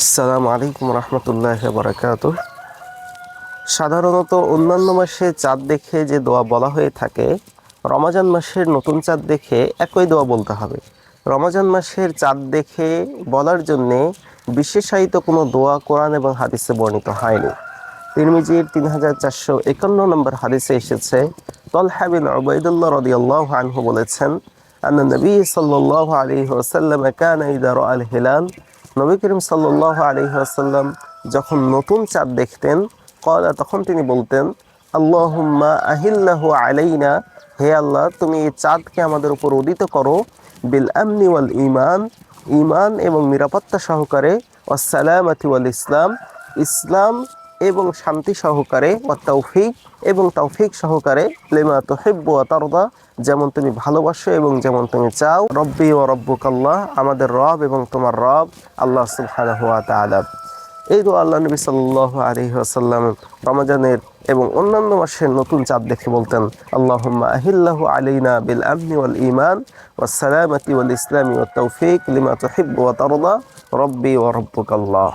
আসসালামু আলাইকুম রহমতুল্লাহ বারাকাতু। সাধারণত অন্যান্য মাসে চাঁদ দেখে যে দোয়া বলা হয়ে থাকে, রমজান মাসের নতুন চাঁদ দেখে একই দোয়া বলতে হবে। রমজান মাসের চাঁদ দেখে বলার জন্যে বিশেষায়িত কোনো দোয়া কোরআন এবং হাদিসে বর্ণিত হয়নি। তিরমিজির 3451 নম্বর হাদিসে এসেছে, তলহা বিন উবাইদুল্লাহ রাদিয়াল্লাহু আনহু বলেছেন, আন্না নবী সাল্লাল্লাহু আলাইহি ওয়াসাল্লাম কানা ইযা রাআল হিলাল, নবী করিম সাল্লাল্লাহু আলাইহি ওয়াসাল্লাম যখন নতুন চাঁদ দেখতেন, ক্বালা তখন তিনি বলতেন, আল্লাহুম্মা আহিল্লাহু আলাইনা, হে আল্লাহ তুমি এই চাঁদকে আমাদের উপর উদিত করো, বিল আমনি ওয়াল ঈমান, ঈমান এবং নিরাপত্তা সহকারে, ওয়াস সালামাতি ওয়াল ইসলাম, ইসলাম এবং শান্তি সহকারে, ওয়া তৌফিক এবং তৌফিক সহকারে, লিমা তুহিব্বু ওয়া তারদা, যেমন তুমি ভালোবাসো এবং যেমন তুমি চাও, রব্বি ওয়া রব্বুকাল্লাহ, আমাদের রব এবং তোমার রব আল্লাহ সুবহানাহু ওয়া তাআলা। এই দোয়া আল্লাহ নবী সাল্লাল্লাহু আলাইহি ওয়াসাল্লাম রমজানের এবং অন্যান্য মাসের নতুন চাঁদ দেখে বলতেন, আল্লাহুম্মা আহিল্লাহু আলাইনা বিল আমনি ওয়াল ঈমান ওয়াস সালামাতি ওয়াল ইসলামি ওয়াত তৌফিক লিমা তুহিব্বু ওয়া তারদা, রব্বি ওয়া রব্বুকাল্লাহ।